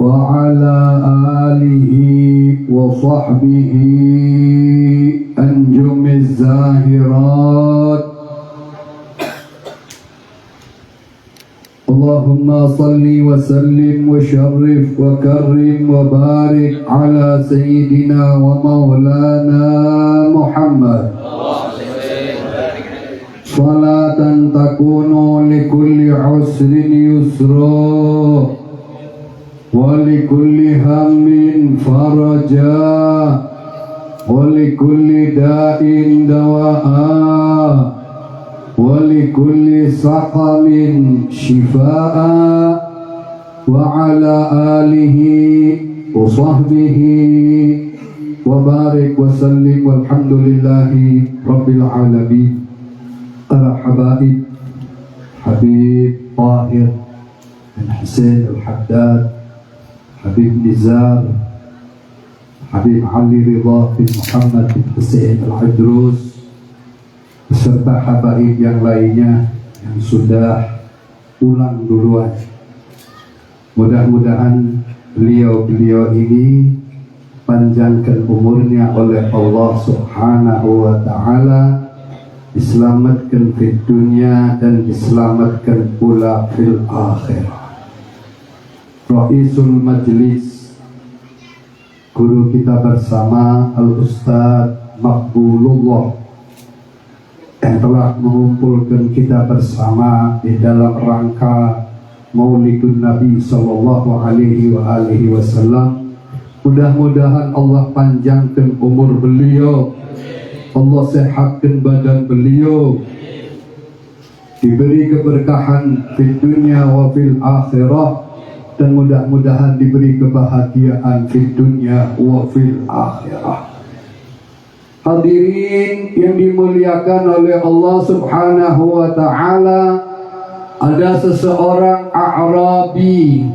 وعلى آله وصحبه أنجم الزاهرات. اللهم صل وسلم وشرف وكرم وبارك على سيدنا ومولانا محمد صلاة تكون لكل عسر يسرا ولكل هم فرجا ولكل داء دواء ولكل سقم شفاء وعلى آله وصحبه وبارك وسلم والحمد لله رب العالمين. Para habaib, Habib Tahir bin Hussein Al-Haddad, Habib Nizar, Habib Ali Ridha bin Muhammad bin Hussein Al-Idrus, beserta habaib yang lainnya yang sudah pulang duluan. Mudah-mudahan beliau-beliau ini panjangkan umurnya oleh Allah Subhanahu wa Ta'ala, diselamatkan di dunia dan diselamatkan pula fil akhirah. Raisul Majlis, guru kita bersama Al-Ustadz Maqbulullah, yang telah mengumpulkan kita bersama di dalam rangka Maulidun Nabi Sallallahu Alaihi Wasallam. Mudah-mudahan Allah panjangkan umur beliau, Allah sehatkan badan beliau, diberi keberkahan di dunia wa fil akhirah, dan mudah-mudahan diberi kebahagiaan di dunia wa fil akhirah. Hadirin yang dimuliakan oleh Allah Subhanahu wa Ta'ala, ada seseorang A'rabi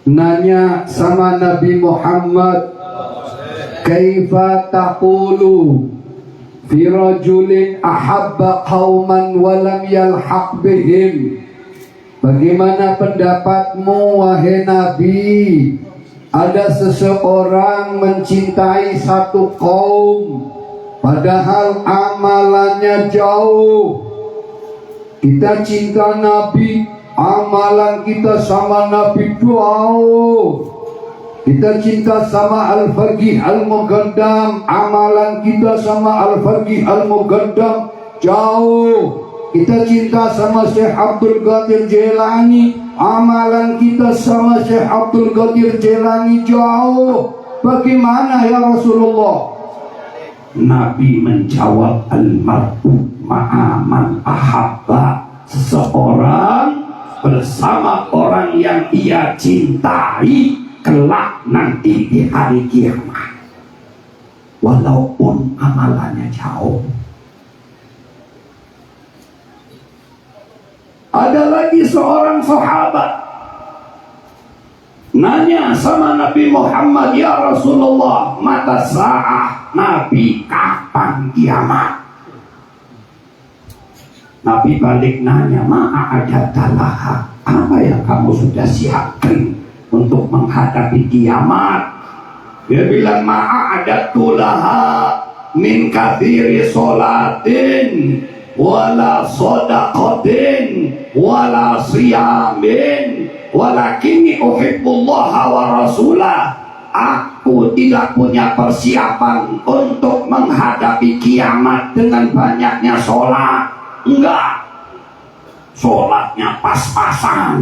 nanya sama Nabi Muhammad, kaifa taqulu fi rajulin ahabba qauman wa lam yalhaq bihim? Bagaimana pendapatmu wahai Nabi, ada seseorang mencintai satu kaum padahal amalannya jauh. Kita cinta Nabi, amalan kita sama Nabi jauh. Kita cinta sama Al-Faqih Al-Muqaddam, amalan kita sama Al-Faqih Al-Muqaddam jauh. Kita cinta sama Syekh Abdul Qadir Jailani, amalan kita sama Syekh Abdul Qadir Jailani jauh. Bagaimana ya Rasulullah? Nabi menjawab, al-mar'u ma'aman ahabba. Seseorang bersama orang yang ia cintai kelak nanti di hari kiamat, walaupun amalannya jauh. Ada lagi seorang sahabat nanya sama Nabi Muhammad, ya Rasulullah, mata sa'ah, Nabi, kapan kiamat? Nabi balik nanya, ma'adadalaha, apa yang kamu sudah siapkan untuk menghadapi kiamat? Dia bilang, ma'adatulaha min kathiri sholatin wala sodaqatin wala siyamin walakinni uhibbullaha wa rasulah. Aku tidak punya persiapan untuk menghadapi kiamat dengan banyaknya sholat. Enggak, sholatnya pas-pasan.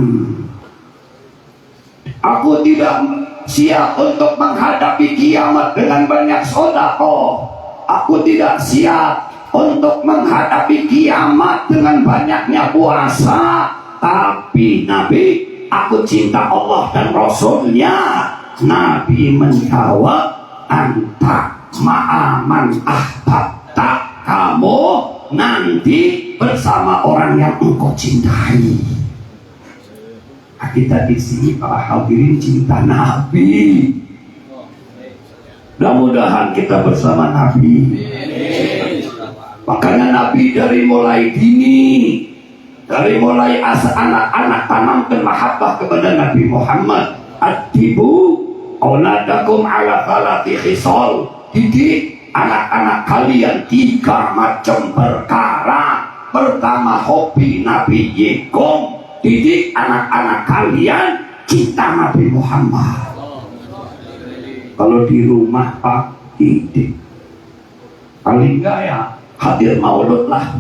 Aku tidak siap untuk menghadapi kiamat dengan banyak sedekah. Aku tidak siap untuk menghadapi kiamat dengan banyaknya puasa. Tapi Nabi, aku cinta Allah dan Rasulnya. Nabi menjawab, anta ma'aman ahbabta, kamu nanti bersama orang yang engkau cintai. Kita di sini para hadirin cinta Nabi. Mudah-mudahan kita bersama Nabi. Makanya Nabi dari mulai dini, dari mulai anak-anak tanamkan mahabbah kepada Nabi Muhammad. Adibu auladakum ala falati khisal. Didik anak-anak kalian 3 macam perkara. Pertama, hobi Nabi Yikum. Didik anak-anak kalian cinta Nabi Muhammad. Kalau di rumah Pak, didik. Paling enggak ya hadir maulud lah.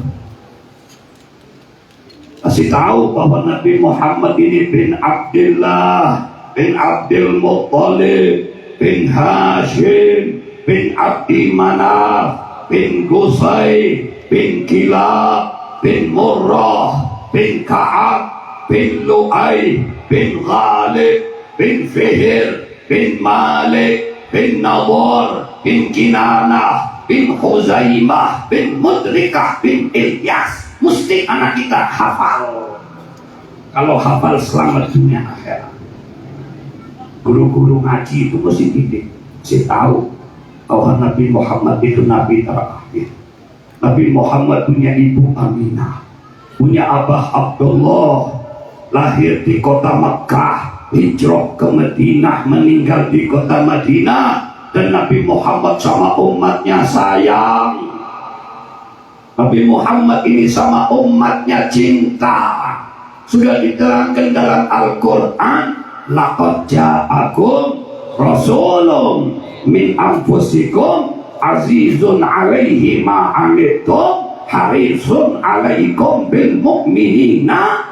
Kasih tahu bahwa Nabi Muhammad ini bin Abdullah, bin Abdul Muttalib, bin Hashim, bin Abdi Manaf, bin Qusay, bin Kilab, bin Murrah, bin Ka'ab, bin Lu'ay, bin Ghalib, bin Fihr, bin Malik, bin Nawar, bin Kinanah, bin Khuzaimah, bin Mudrikah, bin Ilyas. Mesti anak kita hafal. Kalau hafal selamat dunia akhirat. Guru-guru ngaji itu mesti didik, mesti tahu bahwa Nabi Muhammad itu Nabi terakhir. Nabi Muhammad punya ibu Aminah, punya abah Abdullah, lahir di kota Makkah, hijrah ke Madinah, meninggal di kota Madinah. Dan Nabi Muhammad sama umatnya sayang. Nabi Muhammad ini sama umatnya cinta. Sudah diterangkan dalam Al-Quran, laqad ja'akum rasulun min anfusikum azizun alaihi ma anittum harisun alaikum bil mu'minina.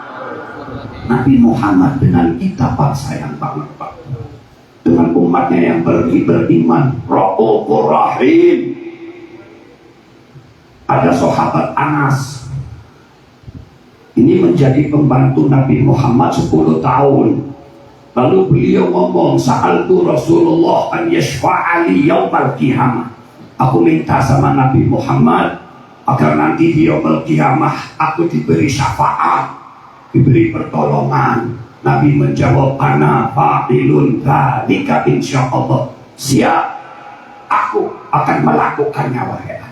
Nabi Muhammad dengan kita Pak, sayang banget Pak, dengan umatnya yang beriman, Ra'ufur Rahim. Ada sahabat Anas, ini menjadi pembantu Nabi Muhammad 10 tahun. Lalu beliau ngomong, sa'altu Rasulullah an yashfa'ali yaumal qiyamah. Aku minta sama Nabi Muhammad agar nanti di yaumul qiyamah aku diberi syafaat, diberi pertolongan. Nabi menjawab, ana fa'ilun dzalika insyaallah. Siap, aku akan melakukannya wahai Anas.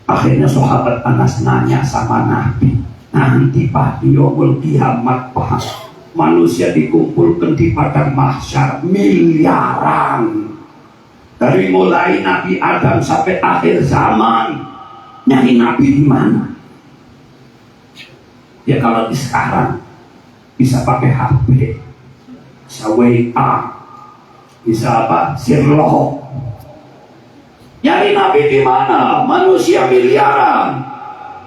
Akhirnya sahabat Anas nanya sama Nabi, nanti Pak di yaumul kiamat Pak, manusia dikumpulkan di padang mahsyar miliaran. Dari mulai Nabi Adam sampai akhir zaman, nyari Nabi di mana? Ya kalau di sekarang bisa pakai HP, bisa WA, bisa apa? Sirloh. Nyari Nabi di mana? Manusia miliaran.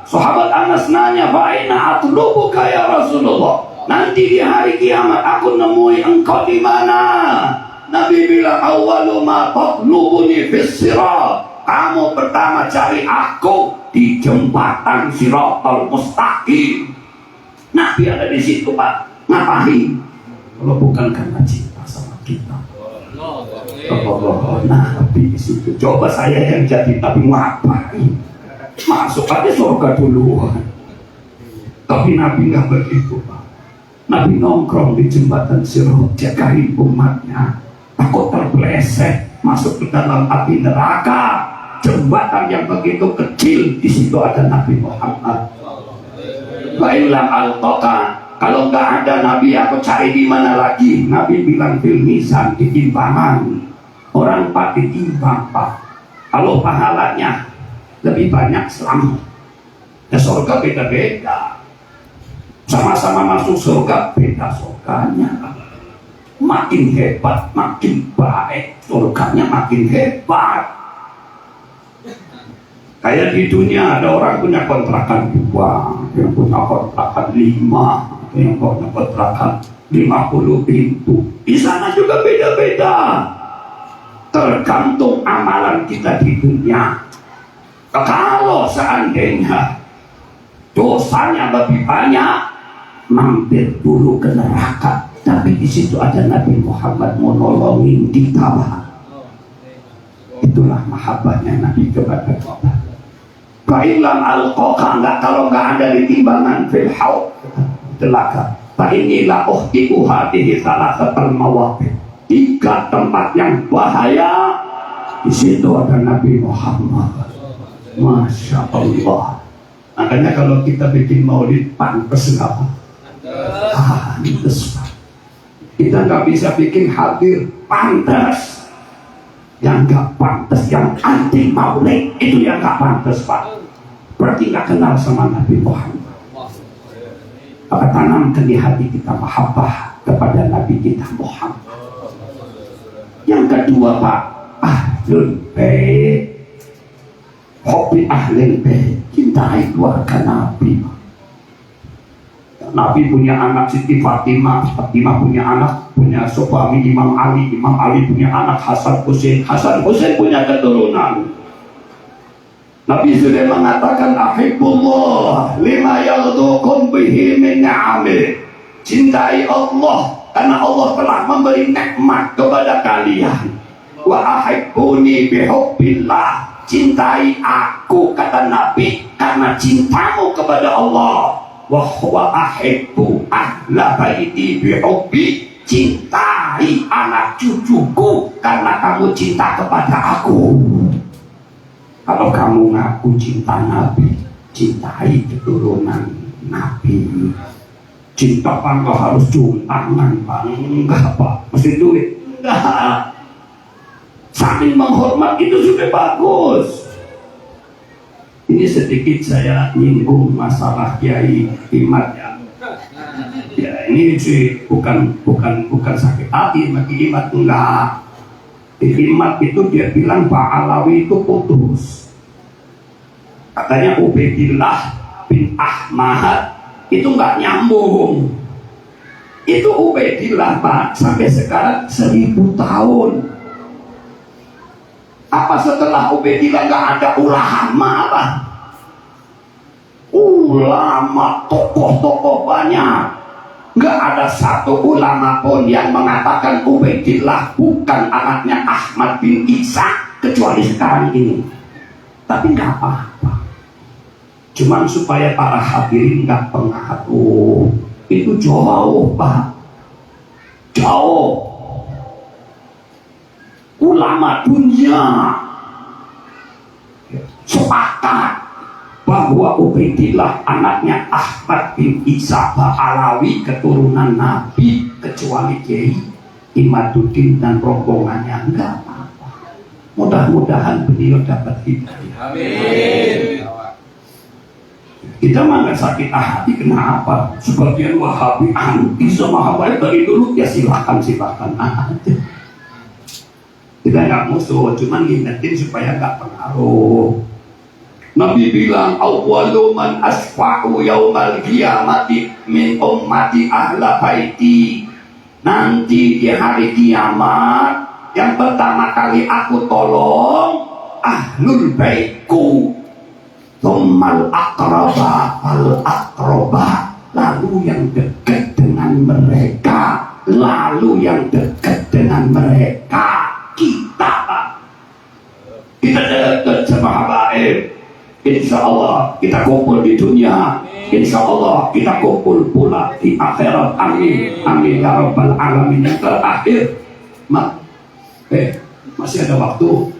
Sahabat Anas nanya, "Fa'ina atlubuka ya Rasulullah?" Nanti di hari kiamat aku nemui engkau di mana? Nabi bilang, "Awwalu ma tatlubuni fis sirat." Kamu pertama cari aku di jembatan Siratal Mustaqim. Nabi ada di situ Pak. Ngapain? Kalau bukan karena cinta sama kita. Oh, Nabi di situ. Coba saya yang jadi Nabi ngapain? Masuk aja surga duluan. Tapi Nabi nggak begitu Pak. Nabi nongkrong di jembatan Sirat, jagain umatnya. Takut terpeleset masuk ke dalam api neraka. Jembatan yang begitu kecil, di situ ada Nabi Muhammad. Baiklah al-Qoka. Kalau nggak ada Nabi, aku cari di mana lagi? Nabi bilang fil mizan, di timbangan. Orang Pak ditimbang Pak. Kalau pahalanya lebih banyak selamat. Ya surga beda-beda. Sama-sama masuk surga, beda surganya. Makin hebat, makin baik, surganya makin hebat. Kayak di dunia ada orang punya kontrakan 2, yang punya kontrakan 5, yang punya kontrakan 50 pintu. Di sana juga beda-beda. Tergantung amalan kita di dunia. Kalau seandainya dosanya lebih banyak, mampir dulu ke neraka. Tapi di situ ada Nabi Muhammad menolongin di bawah. Itulah mahabbahnya Nabi kepada kita. Baiklah al-Qoqa, kalau nggak ada di timbangan fil haud telaga. Inilah uhtiku hatihi salah satu mawaqif. 3 tempat yang bahaya. Di situ ada Nabi Muhammad. Masya Allah. Makanya kalau kita bikin maulid pantas nggak? Pantas. Kita nggak bisa bikin hadir pantas. Yang nggak pantas, yang anti maulid itu yang nggak pantas, Pak. Berarti nggak kenal sama Nabi Muhammad. Maka tanamkan di hati kita mahabbah kepada Nabi kita Muhammad. Yang kedua, Pak, ahlul bait. Hobi ahlul bait, cintai keluarga Nabi. Nabi punya anak Siti Fatimah, Fatimah punya anak, punya suami Imam Ali, Imam Ali punya anak Hasan Husain, Hasan Husain punya keturunan. Nabi sudah mengatakan ahibbullah lima yaghdukum bihi min ni'amih. Cintai Allah karena Allah telah memberi nikmat kepada kalian. Wa ahibbuni bihubbillah. Cintai aku, kata Nabi, karena cintamu kepada Allah. Wa huwa ahibbu ahla baiti bihubbi. Cintai anak cucuku karena kamu cinta kepada aku. Kalau kamu ngaku cinta Nabi, cintai keturunan Nabi. Cinta kan gak harus cium tangan, Pak. Enggak, Pak. Mesti duit. Enggak. Saling menghormat itu sudah bagus. Ini sedikit saya nyinggung masalah Kiai Imad ya. Ya ini sih bukan sakit hati bagi Imad, enggak. Imad itu dia bilang Pak Alawi itu putus. Katanya Ubaidillah bin Ahmad itu nggak nyambung. Itu Ubaidillah, Pak, sampai sekarang 1000 tahun. Apa setelah Ubaidillah nggak ada ulama, Pak? Ulama, tokoh-tokoh banyak. Nggak ada satu ulama pun yang mengatakan Ubaidillah bukan anaknya Ahmad bin Isa kecuali sekarang ini. Tapi nggak apa-apa. Cuman supaya para hadirin nggak pengaruh. Itu jauh, Pak. Jauh. Ulama dunia sepakat bahwa Ubaidillah anaknya Ahmad bin Isa Alawi keturunan Nabi, kecuali Kiai Imaduddin dan rombongannya. Enggak apa-apa. Mudah-mudahan beliau dapat hidayah. Amin. Kita mah nggak sakit hati, kenapa? Sebagian Wahabi anti sama Habaib dari dulu, ya silakan aja. Kita nggak musuh, cuman ngingetin supaya nggak pengaruh. Nabi bilang awwalu man asfa'u yaumal qiyamati min ummati ahla baiti. Nanti di hari kiamat yang pertama kali aku tolong ahlul baitku. Tsummal aqraba fal aqraba. Lalu yang dekat dengan mereka, lalu yang dekat dengan mereka. Kita, Pak, kita dekat sama habaib. Insya Allah kita kumpul di dunia, insya Allah kita kumpul pula di akhirat. Amin, amin ya rabbal alamin. Yang terakhir, masih ada waktu.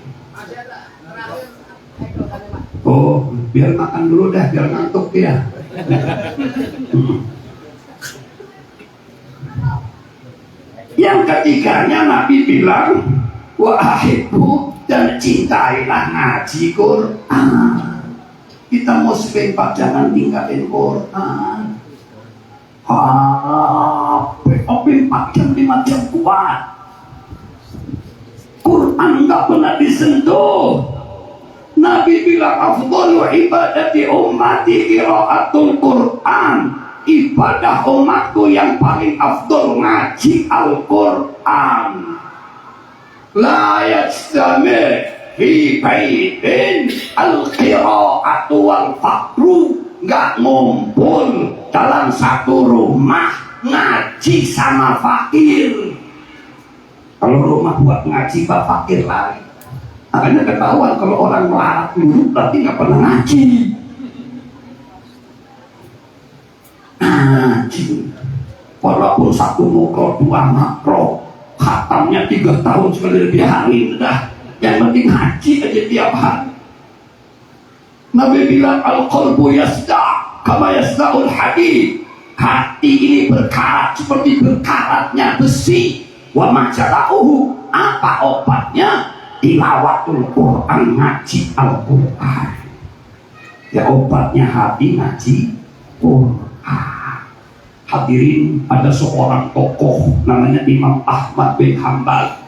Oh, biar makan dulu dah, biar ngantuk dia. Yang ketiganya Nabi bilang, wa ahibbu, dan cintailah ngaji Quran. Kita muslim, Pak, jangan tinggalin Quran. HP 4 jam 5 jam kuat. Quran nggak pernah disentuh. Nabi bilang afdalu ibadati ummati qiraatul Quran. Ibadah umatku yang paling afdal ngaji Al-Quran. La yajtami' fi baitin al-qira'atu wal faqru. Nggak ngumpul dalam satu rumah ngaji sama fakir. Kalau rumah buat ngaji pak fakir lari. Makanya ketahuan kalau orang melarat dulu berarti nggak pernah ngaji. Ngaji walaupun 1 makro 2 makro, khatamnya 3 tahun sekali lebih hari udah. Yang penting haji aja tiap hari. Nabi bilang al-qalbu yasda' kama yasda'ul hadid. Hati ini berkarat seperti berkaratnya besi. Wa majara'uhu, apa obatnya? Tilawatul Quran, ngaji Al-Quran. Ya obatnya hati ngaji Quran. Hadirin, ada seorang tokoh namanya Imam Ahmad bin Hambal.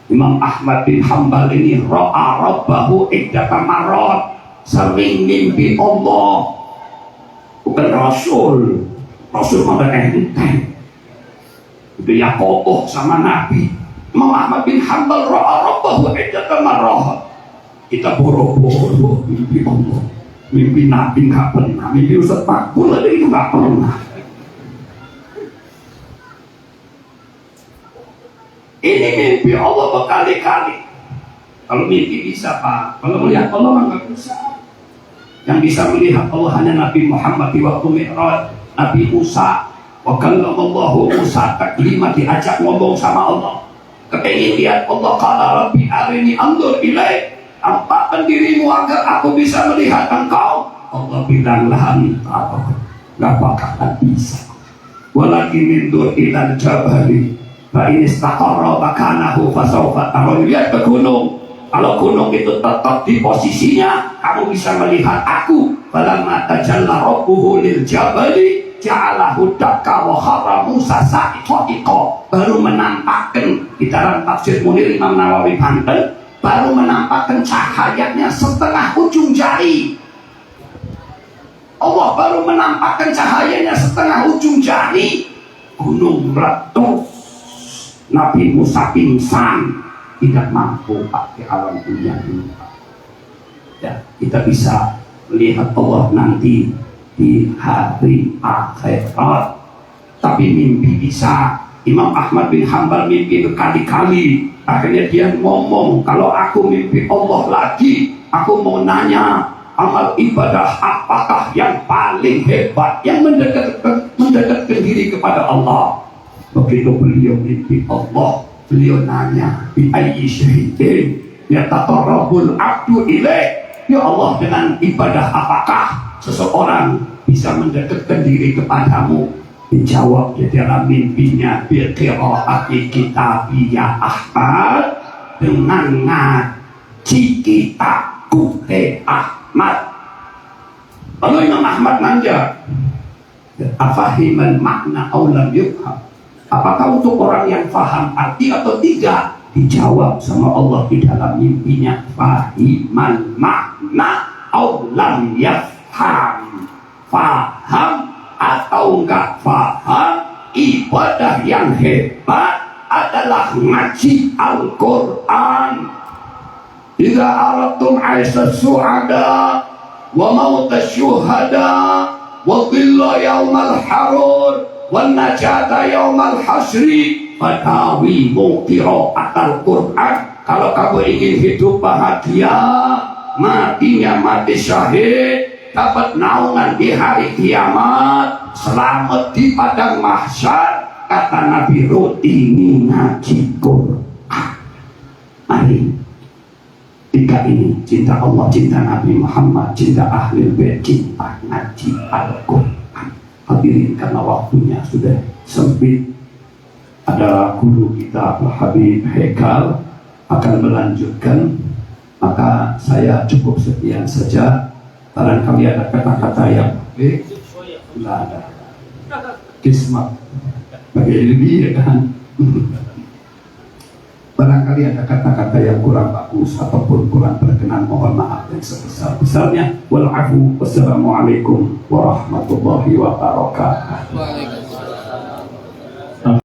Imam Ahmad bin Hambal ini ra'a rabbahu iddata marrat, sering mimpi Allah. Bukan Rasul malah enteng. Itu ya kokoh sama Nabi. Imam Ahmad bin Hambal ra'a rabbahu iddata marrat. Kita boro-boro mimpi Allah, mimpi Nabi nggak pernah, mimpi Ustaz Makbul aja itu nggak pernah. Ini mimpi Allah berkali-kali. Kalau mimpi bisa Pak, kalau melihat Allah nggak bisa. Yang bisa melihat Allah hanya Nabi Muhammad di waktu Mi'raj. Nabi Musa, wa kallamallahu Musa taklima, diajak ngomong sama Allah. Kepengin lihat Allah, qala rabbi arini anzur ilaik, tampakkan dirimu agar aku bisa melihat engkau. Allah bilang lah nggak bakalan bisa. Walakin mindur ilal jabali fa in istaqarra makanahu fasawfa tara. Lihat ke gunung, kalau gunung itu tetap di posisinya, kamu bisa melihat aku. Falamma tajalla rabbuhu lil jabali ja'alahu dakka wa kharra Musa sa'iqa. Baru menampakkan, di dalam tafsir Munir Imam Nawawi Banten, baru menampakkan cahayanya setengah ujung jari. Allah baru menampakkan cahayanya setengah ujung jari. Gunung meletus, Nabi Musa pingsan, tidak mampu pakai alam dunia ini. Ya, kita bisa melihat Allah nanti di hari akhirat. Tapi mimpi bisa. Imam Ahmad bin Hambal mimpi berkali-kali. Akhirnya dia ngomong, kalau aku mimpi Allah lagi, aku mau nanya, amal ibadah apakah yang paling hebat, yang mendekatkan diri kepada Allah. Begitu beliau mimpi Allah, beliau nanya, bi ayyi syai'in yataqarrabul abdu ilaih. Ya Allah, dengan ibadah apakah seseorang bisa mendekatkan diri kepadamu? Dijawab di dalam mimpinya, bil qiraati kitabiyya Ahmad, dengan ngaji kitabku Ahmad. Lalu Imam Ahmad nanya, afahiman makna aw lam yufham? Apakah untuk orang yang faham arti atau tidak? Dijawab sama Allah di dalam mimpinya, fahiman makna aw lam yafham. Faham atau enggak faham, ibadah yang hebat adalah ngaji Al-Quran. Idza aradtum aisha su'ada wa mauta syuhada wa dhilla yaumal harur wa najata yaumal hasri fadawimu qira'atal Quran. Kalau kamu ingin hidup bahagia, matinya mati syahid, dapat naungan di hari kiamat, selamat di padang mahsyar, kata Nabi, rutini ngaji Quran. Mari, tiga ini, cinta Allah, cinta Nabi Muhammad, cinta Ahlul Bait, cinta ngaji Al-Quran. Hadirin, karena waktunya sudah sempit, ada guru kita Habib Hekal akan melanjutkan, maka saya cukup sekian saja. Barangkali ada kata-kata yang tidak ada kismat bagi lebih, ya kan? Barangkali ada kata-kata yang kurang bagus ataupun kurang berkenan, mohon maaf yang sebesar-besarnya. Wassalamualaikum warahmatullahi wabarakatuh.